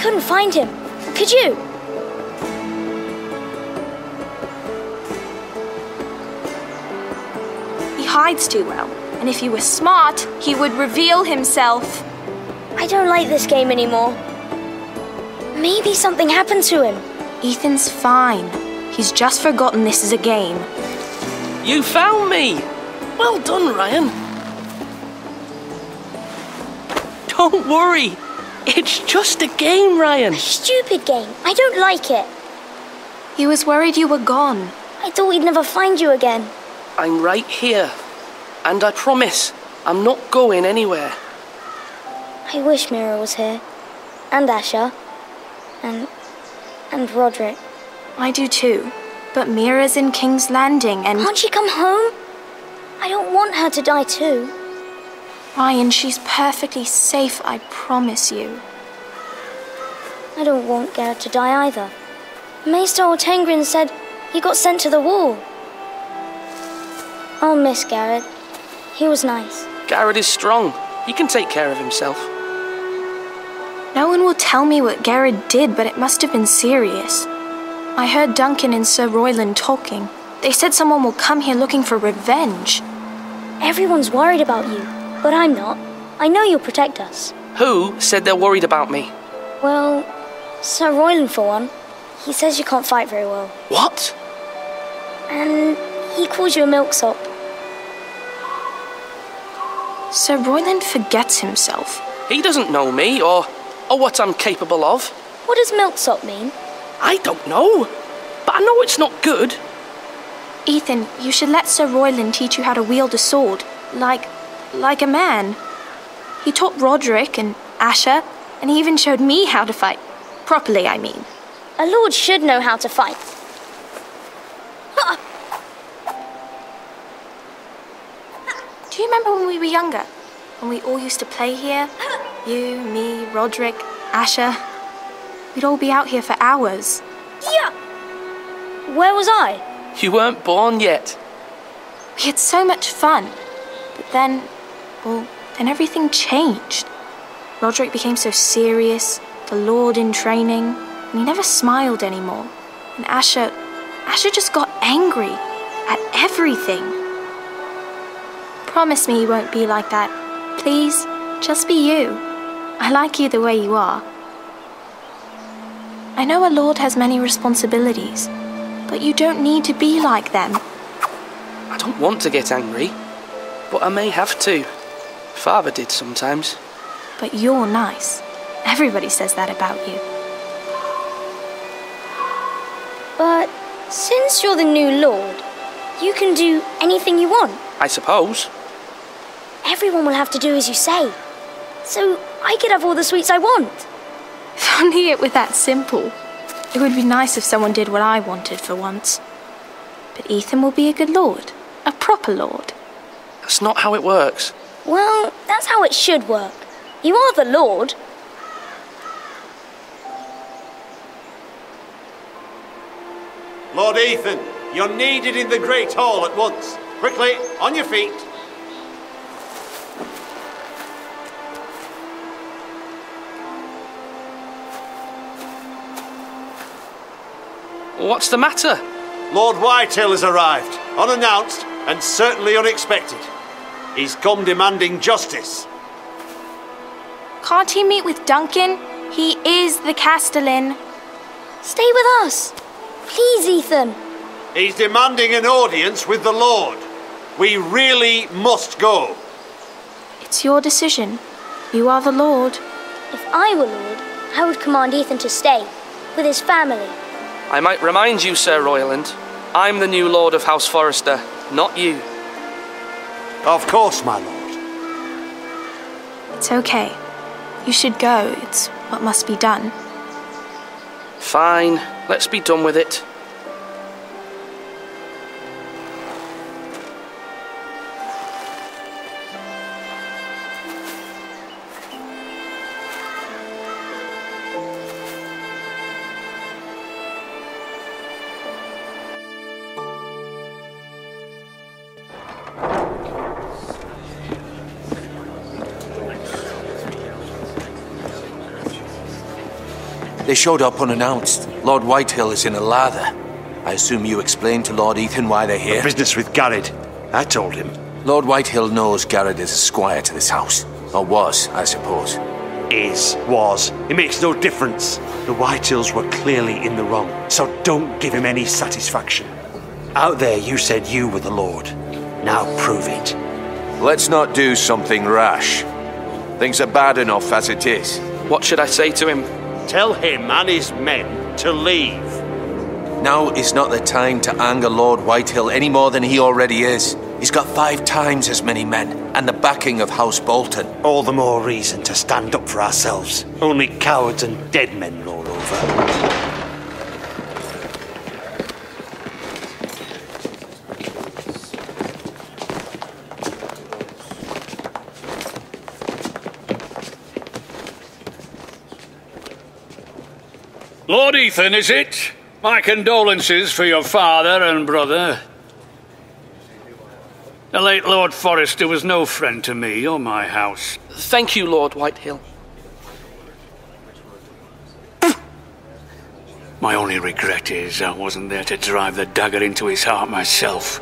couldn't find him. Could you? He hides too well, and if he were smart, he would reveal himself. I don't like this game anymore. Maybe something happened to him. Ethan's fine. He's just forgotten this is a game. You found me! Well done, Ryan. Don't worry. It's just a game, Ryan. A stupid game. I don't like it. He was worried you were gone. I thought we'd never find you again. I'm right here. And I promise, I'm not going anywhere. I wish Mira was here. And Asher. And Roderick. I do too. But Mira's in King's Landing and... Can't she come home? I don't want her to die too. Ryan, she's perfectly safe, I promise you. I don't want Garrett to die either. Maester Ortengrin said he got sent to the wall. I'll miss Garrett. He was nice. Garrett is strong. He can take care of himself. No one will tell me what Garrett did, but it must have been serious. I heard Duncan and Sir Royland talking. They said someone will come here looking for revenge. Everyone's worried about you, but I'm not. I know you'll protect us. Who said they're worried about me? Well, Sir Royland for one. He says you can't fight very well. What? And he calls you a milksop. Sir Royland forgets himself. He doesn't know me or what I'm capable of. What does milksop mean? I don't know, but I know it's not good. Ethan, you should let Sir Royland teach you how to wield a sword, like a man. He taught Roderick and Asher, and he even showed me how to fight. Properly, I mean. A lord should know how to fight. Do you remember when we were younger? When we all used to play here? You, me, Roderick, Asher. We'd all be out here for hours. Yeah! Where was I? You weren't born yet. We had so much fun. But then everything changed. Roderick became so serious, the Lord in training, and he never smiled anymore. And Asher just got angry at everything. Promise me you won't be like that. Please, just be you. I like you the way you are. I know a lord has many responsibilities, but you don't need to be like them. I don't want to get angry, but I may have to. Father did sometimes. But you're nice. Everybody says that about you. But since you're the new lord, you can do anything you want. I suppose. Everyone will have to do as you say. So I could have all the sweets I want. If only it were that simple. It would be nice if someone did what I wanted for once. But Ethan will be a good lord. A proper lord. That's not how it works. Well, that's how it should work. You are the lord. Lord Ethan, you're needed in the Great Hall at once. Quickly, on your feet. What's the matter? Lord Whitehill has arrived, unannounced and certainly unexpected. He's come demanding justice. Can't he meet with Duncan? He is the Castellan. Stay with us. Please, Ethan. He's demanding an audience with the Lord. We really must go. It's your decision. You are the Lord. If I were lord, I would command Ethan to stay, with his family. I might remind you, Sir Royland, I'm the new Lord of House Forrester, not you. Of course, my lord. It's okay. You should go. It's what must be done. Fine, let's be done with it. They showed up unannounced. Lord Whitehill is in a lather. I assume you explained to Lord Ethan why they're here? The business with Garrett. I told him. Lord Whitehill knows Garrett is a squire to this house. Or was, I suppose. Was. It makes no difference. The Whitehills were clearly in the wrong, so don't give him any satisfaction. Out there you said you were the Lord. Now prove it. Let's not do something rash. Things are bad enough as it is. What should I say to him? Tell him and his men to leave. Now is not the time to anger Lord Whitehill any more than he already is. He's got 5 times as many men, and the backing of House Bolton. All the more reason to stand up for ourselves. Only cowards and dead men roll over. Lord Ethan, is it? My condolences for your father and brother. The late Lord Forrester was no friend to me or my house. Thank you, Lord Whitehill. My only regret is I wasn't there to drive the dagger into his heart myself.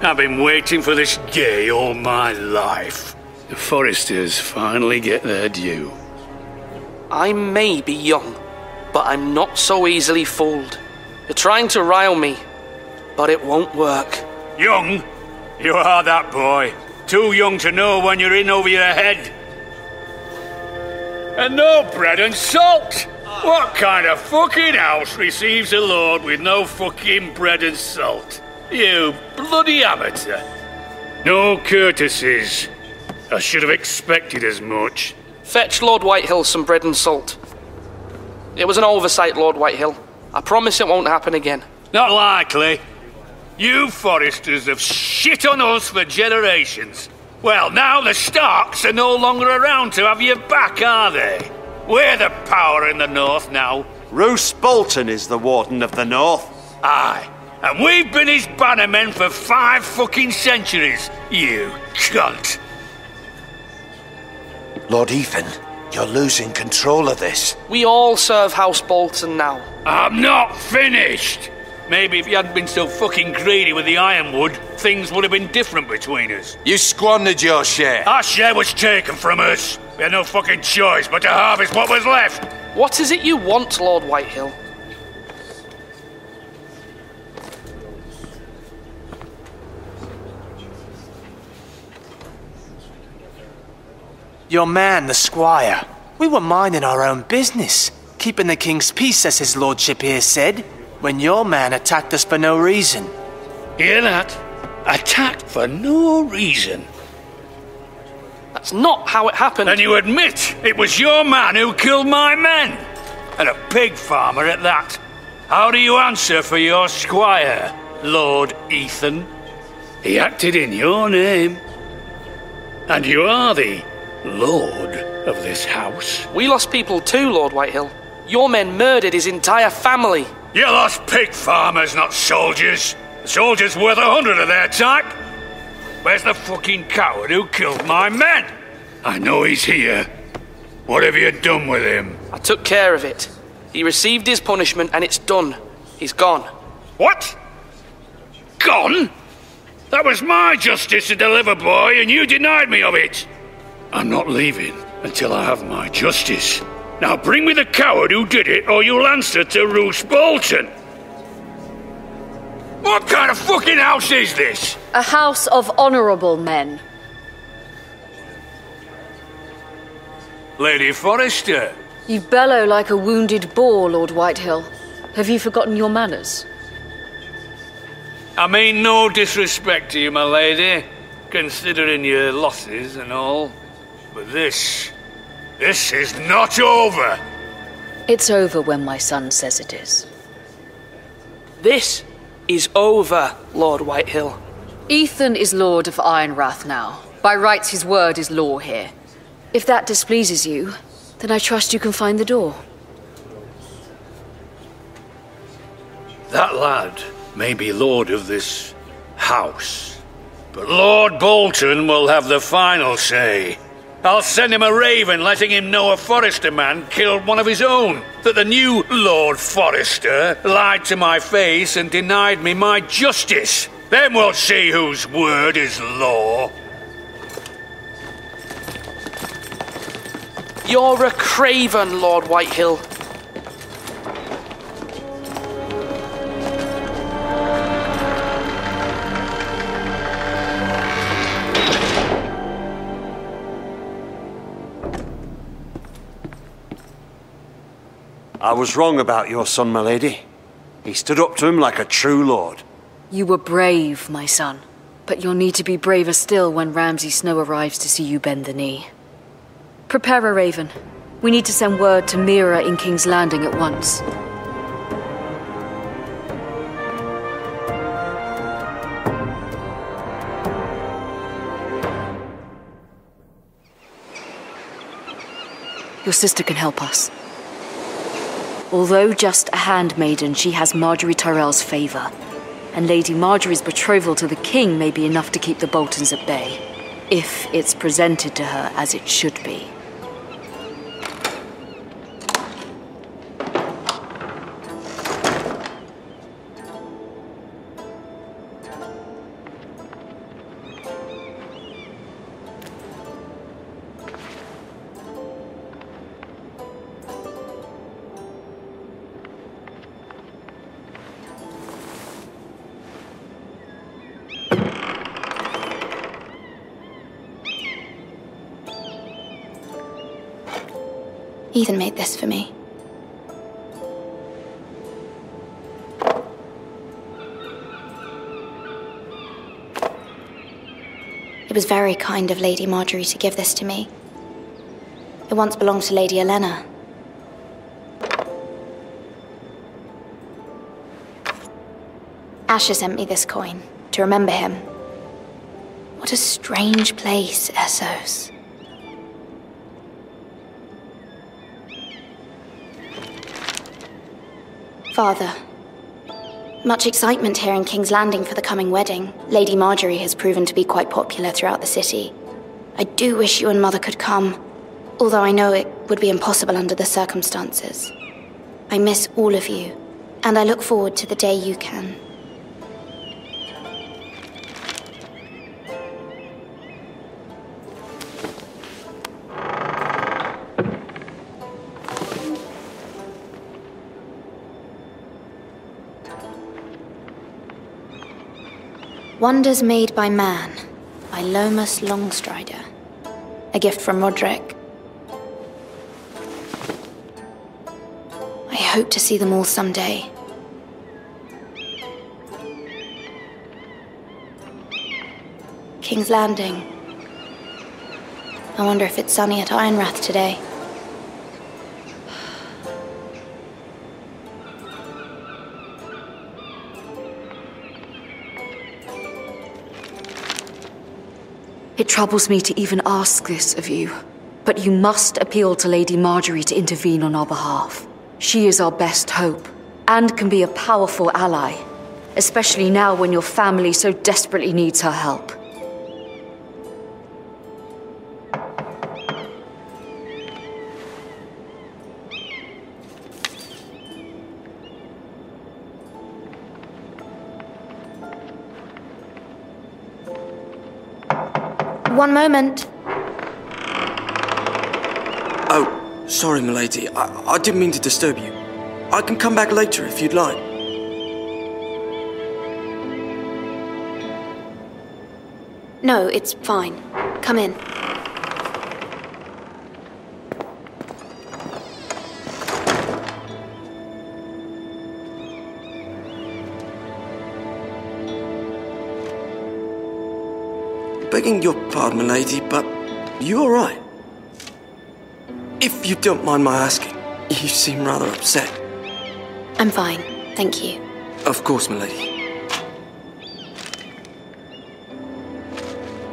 I've been waiting for this day all my life. The Forresters finally get their due. I may be young, but I'm not so easily fooled. You're trying to rile me, but it won't work. Young? You are that boy. Too young to know when you're in over your head. And no bread and salt! What kind of fucking house receives a lord with no fucking bread and salt? You bloody amateur. No courtesies. I should have expected as much. Fetch Lord Whitehill some bread and salt. It was an oversight, Lord Whitehill. I promise it won't happen again. Not likely. You Forresters have shit on us for generations. Well, now the Starks are no longer around to have your back, are they? We're the power in the north now. Roose Bolton is the Warden of the North. Aye, and we've been his bannermen for 5 fucking centuries, you cunt. Lord Ethan, you're losing control of this. We all serve House Bolton now. I'm not finished. Maybe if you hadn't been so fucking greedy with the ironwood, things would have been different between us. You squandered your share. Our share was taken from us. We had no fucking choice but to harvest what was left. What is it you want, Lord Whitehill? Your man, the squire. We were minding our own business, keeping the king's peace, as his lordship here said, when your man attacked us for no reason. Hear that? Attacked for no reason. That's not how it happened. And you admit it was your man who killed my men? And a pig farmer at that. How do you answer for your squire, Lord Ethan? He acted in your name. And you are the Lord of this house. We lost people too, Lord Whitehill. Your men murdered his entire family. You lost pig farmers, not soldiers. The soldiers worth 100 of their type. Where's the fucking coward who killed my men? I know he's here. What have you done with him? I took care of it. He received his punishment and it's done. He's gone. What? Gone? That was my justice to deliver, boy, and you denied me of it. I'm not leaving until I have my justice. Now bring me the coward who did it, or you'll answer to Roose Bolton. What kind of fucking house is this? A house of honourable men. Lady Forrester. You bellow like a wounded boar, Lord Whitehill. Have you forgotten your manners? I mean no disrespect to you, my lady, considering your losses and all. But this is not over. It's over when my son says it is. This is over, Lord Whitehill. Ethan is Lord of Ironrath now. By rights, his word is law here. If that displeases you, then I trust you can find the door. That lad may be lord of this house, but Lord Bolton will have the final say. I'll send him a raven letting him know a Forrester man killed one of his own. That the new Lord Forrester lied to my face and denied me my justice. Then we'll see whose word is law. You're a craven, Lord Whitehill. I was wrong about your son, my lady. He stood up to him like a true lord. You were brave, my son. But you'll need to be braver still when Ramsay Snow arrives to see you bend the knee. Prepare a raven. We need to send word to Mira in King's Landing at once. Your sister can help us. Although just a handmaiden, she has Marjorie Tyrell's favor. And Lady Marjorie's betrothal to the king may be enough to keep the Boltons at bay, if it's presented to her as it should be. Ethan made this for me. It was very kind of Lady Marjorie to give this to me. It once belonged to Lady Olenna. Asher sent me this coin to remember him. What a strange place, Essos. Father, much excitement here in King's Landing for the coming wedding. Lady Marjorie has proven to be quite popular throughout the city. I do wish you and Mother could come, although I know it would be impossible under the circumstances. I miss all of you, and I look forward to the day you can. Wonders Made by Man, by Lomas Longstrider. A gift from Roderick. I hope to see them all someday. King's Landing. I wonder if it's sunny at Ironrath today. It troubles me to even ask this of you, but you must appeal to Lady Marjorie to intervene on our behalf. She is our best hope, and can be a powerful ally, especially now when your family so desperately needs her help. One moment. Oh, sorry, milady. I didn't mean to disturb you. I can come back later if you'd like. No, it's fine. Come in. Begging your pardon, milady, but you all right? If you don't mind my asking, you seem rather upset. I'm fine, thank you. Of course, milady.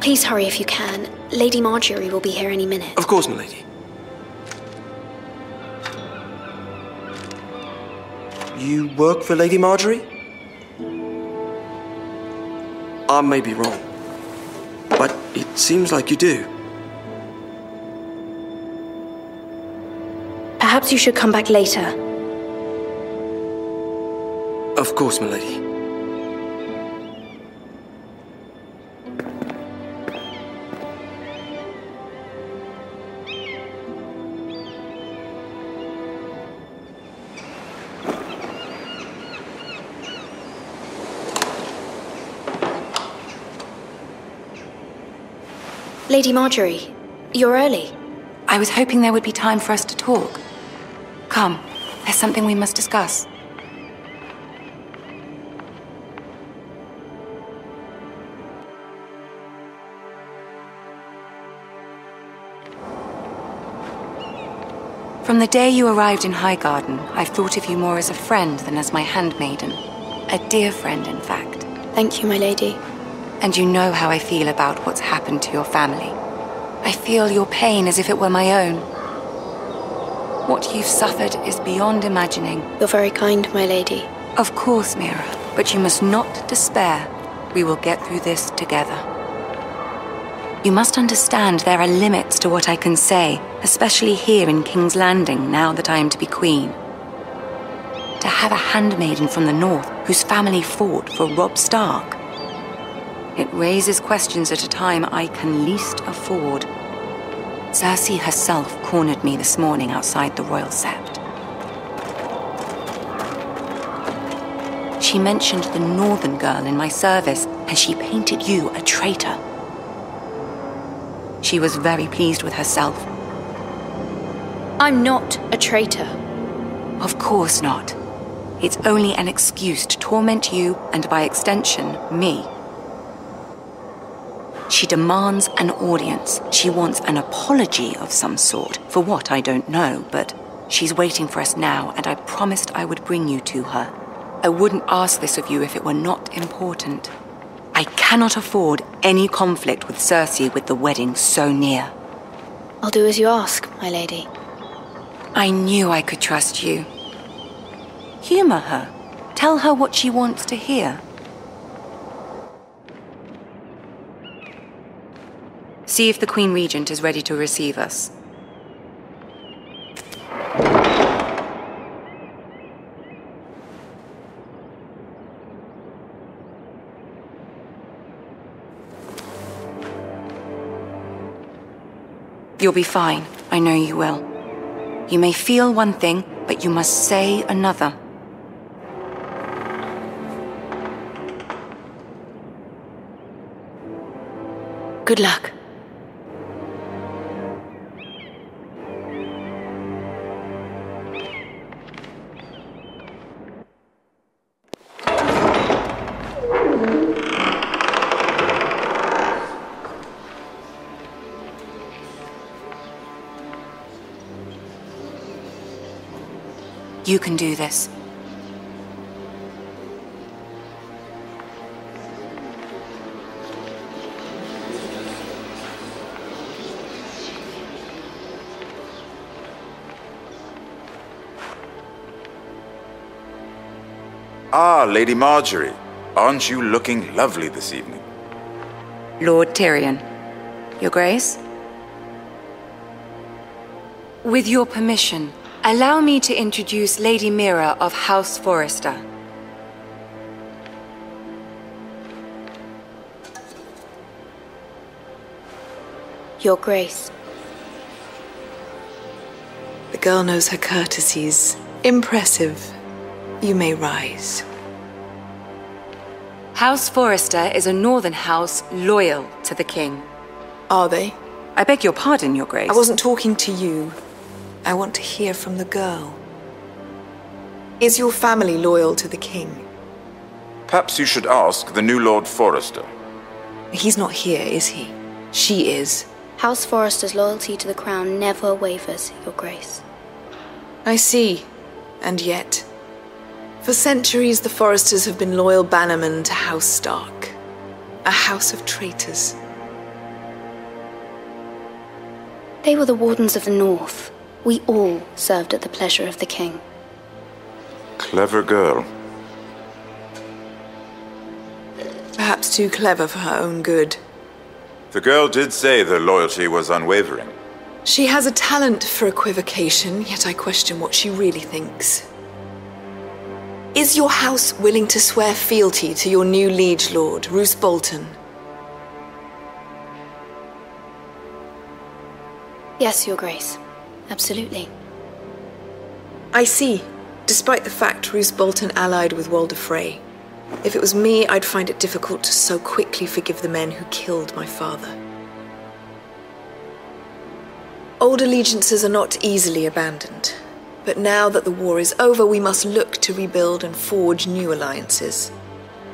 Please hurry if you can. Lady Marjorie will be here any minute. Of course, milady. You work for Lady Marjorie? I may be wrong, but it seems like you do. Perhaps you should come back later. Of course, milady. Lady Marjorie, you're early. I was hoping there would be time for us to talk. Come, there's something we must discuss. From the day you arrived in Highgarden, I've thought of you more as a friend than as my handmaiden. A dear friend, in fact. Thank you, my lady. And you know how I feel about what's happened to your family. I feel your pain as if it were my own. What you've suffered is beyond imagining. You're very kind, my lady. Of course, Mira, but you must not despair. We will get through this together. You must understand there are limits to what I can say, especially here in King's Landing, now that I am to be queen. To have a handmaiden from the north whose family fought for Robb Stark. It raises questions at a time I can least afford. Cersei herself cornered me this morning outside the Royal Sept. She mentioned the northern girl in my service, and she painted you a traitor. She was very pleased with herself. I'm not a traitor. Of course not. It's only an excuse to torment you, and by extension, me. She demands an audience. She wants an apology of some sort. For what, I don't know, but she's waiting for us now, and I promised I would bring you to her. I wouldn't ask this of you if it were not important. I cannot afford any conflict with Cersei with the wedding so near. I'll do as you ask, my lady. I knew I could trust you. Humor her. Tell her what she wants to hear. See if the Queen Regent is ready to receive us. You'll be fine. I know you will. You may feel one thing, but you must say another. Good luck. You can do this. Ah, Lady Marjorie. Aren't you looking lovely this evening? Lord Tyrion. Your Grace? With your permission, allow me to introduce Lady Mira of House Forrester. Your Grace. The girl knows her courtesies. Impressive. You may rise. House Forrester is a northern house loyal to the king. Are they? I beg your pardon, Your Grace. I wasn't talking to you. I want to hear from the girl. Is your family loyal to the king? Perhaps you should ask the new Lord Forrester. He's not here, is he? She is. House Forrester's loyalty to the crown never wavers, Your Grace. I see. And yet, for centuries the Forresters have been loyal bannermen to House Stark. A house of traitors. They were the Wardens of the North. We all served at the pleasure of the king. Clever girl. Perhaps too clever for her own good. The girl did say their loyalty was unwavering. She has a talent for equivocation, yet I question what she really thinks. Is your house willing to swear fealty to your new liege lord, Roose Bolton? Yes, Your Grace. Absolutely. I see. Despite the fact Roose Bolton allied with Walder Frey. If it was me, I'd find it difficult to so quickly forgive the men who killed my father. Old allegiances are not easily abandoned. But now that the war is over, we must look to rebuild and forge new alliances.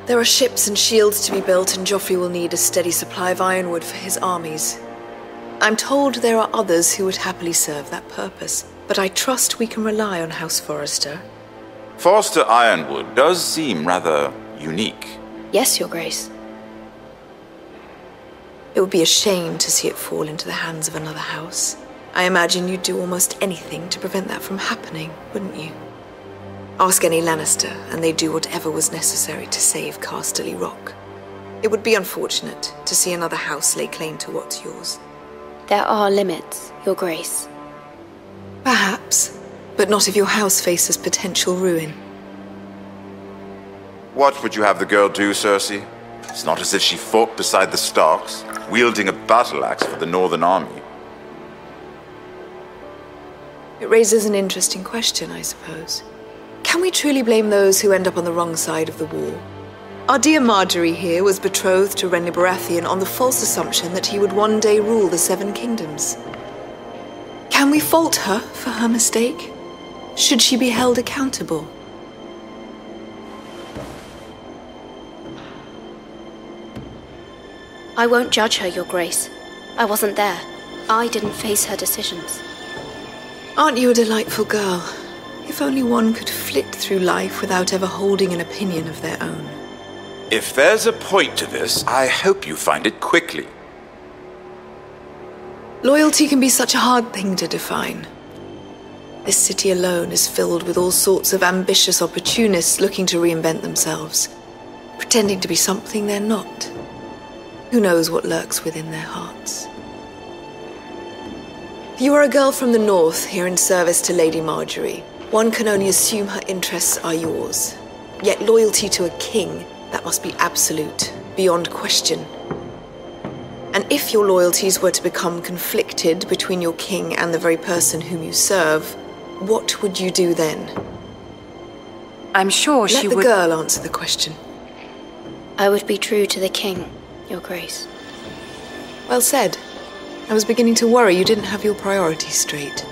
There are ships and shields to be built, and Joffrey will need a steady supply of ironwood for his armies. I'm told there are others who would happily serve that purpose, but I trust we can rely on House Forrester. Forrester Ironwood does seem rather unique. Yes, Your Grace. It would be a shame to see it fall into the hands of another house. I imagine you'd do almost anything to prevent that from happening, wouldn't you? Ask any Lannister, and they'd do whatever was necessary to save Casterly Rock. It would be unfortunate to see another house lay claim to what's yours. There are limits, Your Grace. Perhaps, but not if your house faces potential ruin. What would you have the girl do, Cersei? It's not as if she fought beside the Starks, wielding a battle axe for the Northern Army. It raises an interesting question, I suppose. Can we truly blame those who end up on the wrong side of the war? Our dear Marjorie here was betrothed to Renly Baratheon on the false assumption that he would one day rule the Seven Kingdoms. Can we fault her for her mistake? Should she be held accountable? I won't judge her, Your Grace. I wasn't there. I didn't face her decisions. Aren't you a delightful girl? If only one could flit through life without ever holding an opinion of their own. If there's a point to this, I hope you find it quickly. Loyalty can be such a hard thing to define. This city alone is filled with all sorts of ambitious opportunists looking to reinvent themselves, pretending to be something they're not. Who knows what lurks within their hearts? You are a girl from the north, here in service to Lady Marjorie. One can only assume her interests are yours. Yet loyalty to a king, that must be absolute, beyond question. And if your loyalties were to become conflicted between your king and the very person whom you serve, what would you do then? I'm sure she would... Let the girl answer the question. I would be true to the king, Your Grace. Well said. I was beginning to worry you didn't have your priorities straight.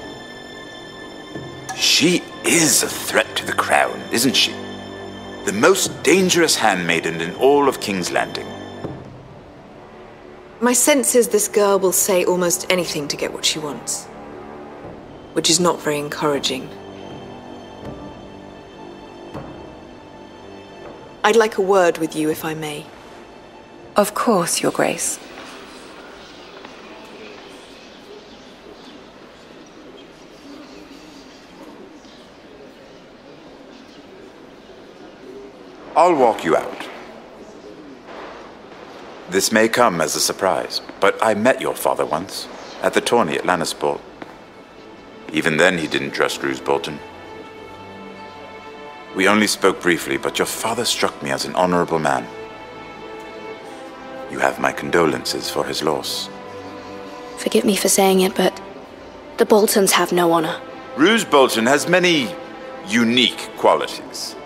She is a threat to the crown, isn't she? The most dangerous handmaiden in all of King's Landing. My sense is this girl will say almost anything to get what she wants. Which is not very encouraging. I'd like a word with you, if I may. Of course, Your Grace. I'll walk you out. This may come as a surprise, but I met your father once, at the tourney at Lannisport. Even then he didn't trust Roose Bolton. We only spoke briefly, but your father struck me as an honorable man. You have my condolences for his loss. Forgive me for saying it, but the Boltons have no honor. Roose Bolton has many unique qualities.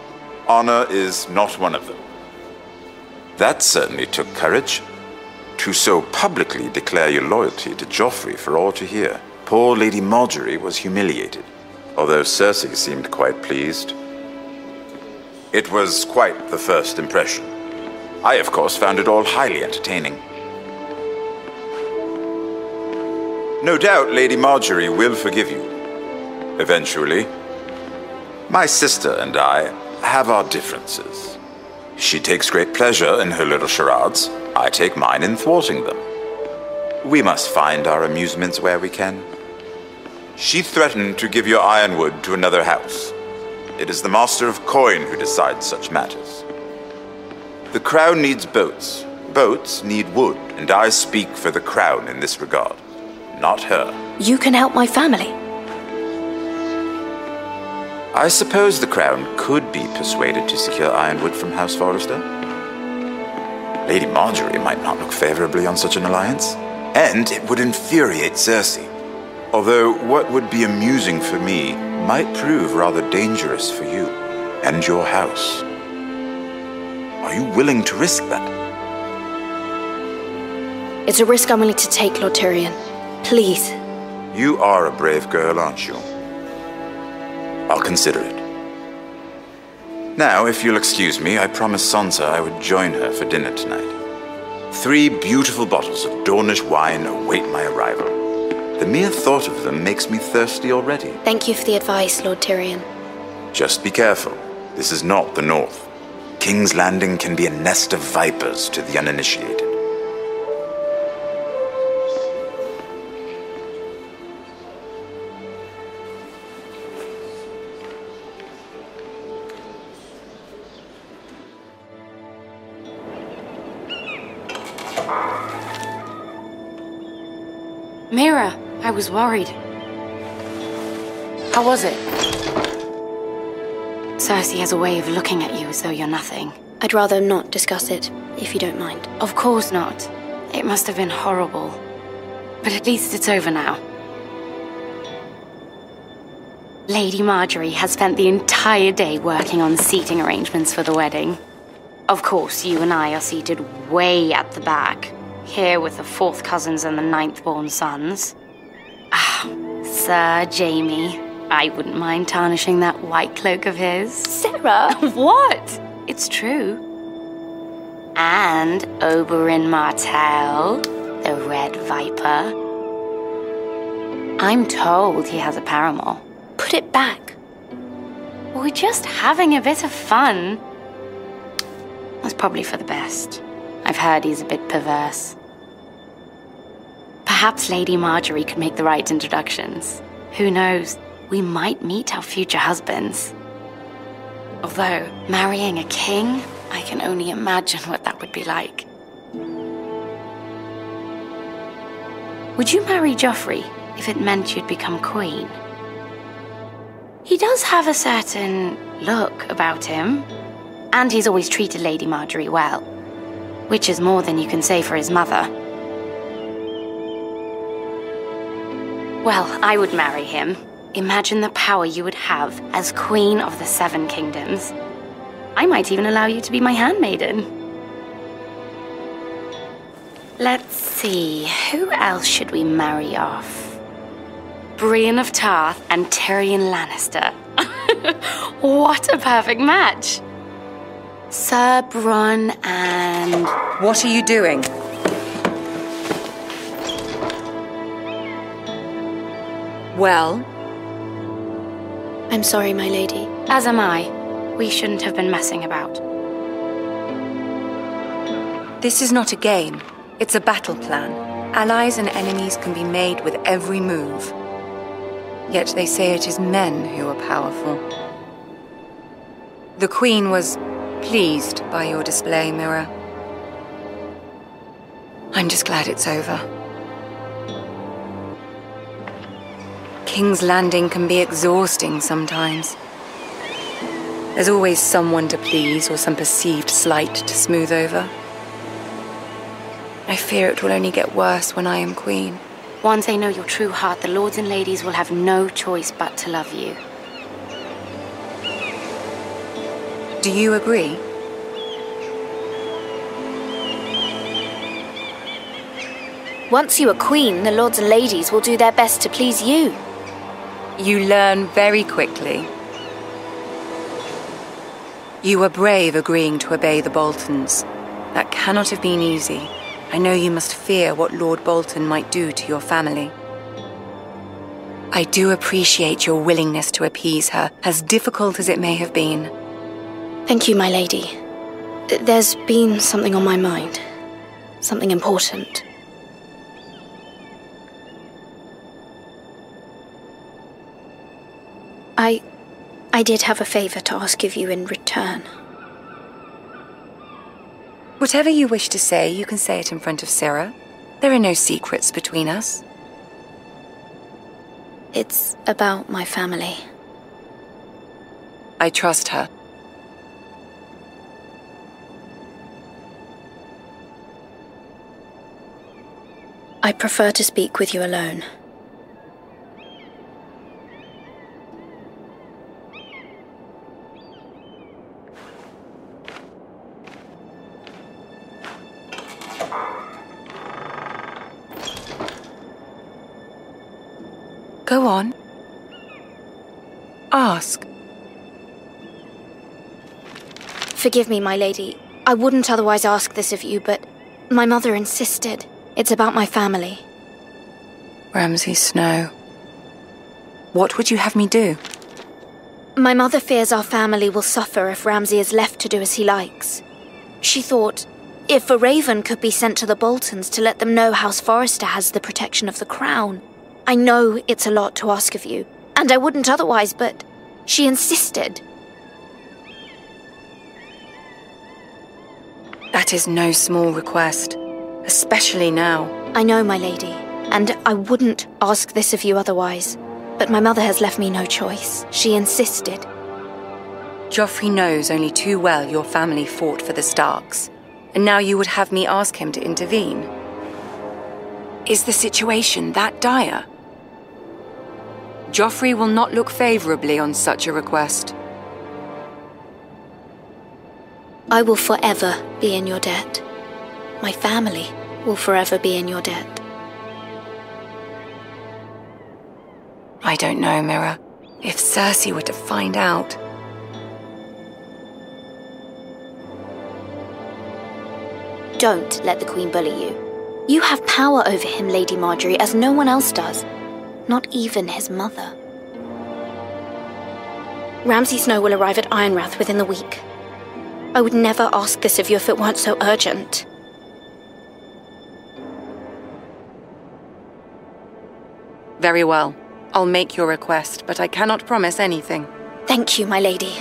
Honor is not one of them. That certainly took courage. To so publicly declare your loyalty to Joffrey for all to hear. Poor Lady Marjorie was humiliated, although Cersei seemed quite pleased. It was quite the first impression. I, of course, found it all highly entertaining. No doubt Lady Marjorie will forgive you. Eventually. My sister and I have our differences. She takes great pleasure in her little charades. I take mine in thwarting them. We must find our amusements where we can. She threatened to give your ironwood to another house. It is the Master of Coin who decides such matters. The crown needs boats. Boats need wood, and I speak for the crown in this regard. not her. You can help my family. I suppose the Crown could be persuaded to secure Ironwood from House Forrester. Lady Marjorie might not look favorably on such an alliance, and it would infuriate Cersei. Although what would be amusing for me might prove rather dangerous for you and your house. Are you willing to risk that? It's a risk I'm willing to take, Lord Tyrion. Please. You are a brave girl, aren't you? I'll consider it. Now, if you'll excuse me, I promised Sansa I would join her for dinner tonight. 3 beautiful bottles of Dornish wine await my arrival. The mere thought of them makes me thirsty already. Thank you for the advice, Lord Tyrion. Just be careful. This is not the North. King's Landing can be a nest of vipers to the uninitiated. Mira, I was worried. How was it? Cersei has a way of looking at you as though you're nothing. I'd rather not discuss it, if you don't mind. Of course not. It must have been horrible. But at least it's over now. Lady Marjorie has spent the entire day working on seating arrangements for the wedding. Of course, you and I are seated way at the back. Here with the 4th cousins and the 9th-born sons. Sir Jaime. I wouldn't mind tarnishing that white cloak of his. Sarah! What? It's true. And Oberyn Martell, the Red Viper. I'm told he has a paramour. Put it back. We're just having a bit of fun. That's probably for the best. I've heard he's a bit perverse. Perhaps Lady Marjorie could make the right introductions. Who knows? We might meet our future husbands. Although, marrying a king, I can only imagine what that would be like. Would you marry Joffrey if it meant you'd become queen? He does have a certain look about him, and he's always treated Lady Marjorie well, which is more than you can say for his mother. Well, I would marry him. Imagine the power you would have as Queen of the 7 Kingdoms. I might even allow you to be my handmaiden. Let's see, who else should we marry off? Brienne of Tarth and Tyrion Lannister. What a perfect match! Sir Bronn and... What are you doing? Well? I'm sorry, my lady. As am I. We shouldn't have been messing about. This is not a game. It's a battle plan. Allies and enemies can be made with every move. Yet they say it is men who are powerful. The Queen was pleased by your display, Mira. I'm just glad it's over. King's Landing can be exhausting sometimes. There's always someone to please or some perceived slight to smooth over. I fear it will only get worse when I am queen. Once they know your true heart, the lords and ladies will have no choice but to love you. Do you agree? Once you are queen, the lords and ladies will do their best to please you. You learn very quickly. You were brave agreeing to obey the Boltons. That cannot have been easy. I know you must fear what Lord Bolton might do to your family. I do appreciate your willingness to appease her, as difficult as it may have been. Thank you, my lady. There's been something on my mind. Something important. I did have a favor to ask of you in return. Whatever you wish to say, you can say it in front of Sarah. There are no secrets between us. It's about my family. I trust her. I prefer to speak with you alone. Go on. Ask. Forgive me, my lady. I wouldn't otherwise ask this of you, but my mother insisted. It's about my family. Ramsay Snow. What would you have me do? My mother fears our family will suffer if Ramsay is left to do as he likes. She thought, if a raven could be sent to the Boltons to let them know House Forrester has the protection of the crown. I know it's a lot to ask of you, and I wouldn't otherwise, but she insisted. That is no small request, especially now. I know, my lady, and I wouldn't ask this of you otherwise, but my mother has left me no choice. She insisted. Joffrey knows only too well your family fought for the Starks, and now you would have me ask him to intervene. Is the situation that dire? Joffrey will not look favorably on such a request. I will forever be in your debt. My family will forever be in your debt. I don't know, Mira. If Cersei were to find out... Don't let the Queen bully you. You have power over him, Lady Marjorie, as no one else does. Not even his mother. Ramsay Snow will arrive at Ironrath within the week. I would never ask this of you if it weren't so urgent. Very well. I'll make your request, but I cannot promise anything. Thank you, my lady.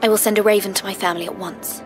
I will send a raven to my family at once.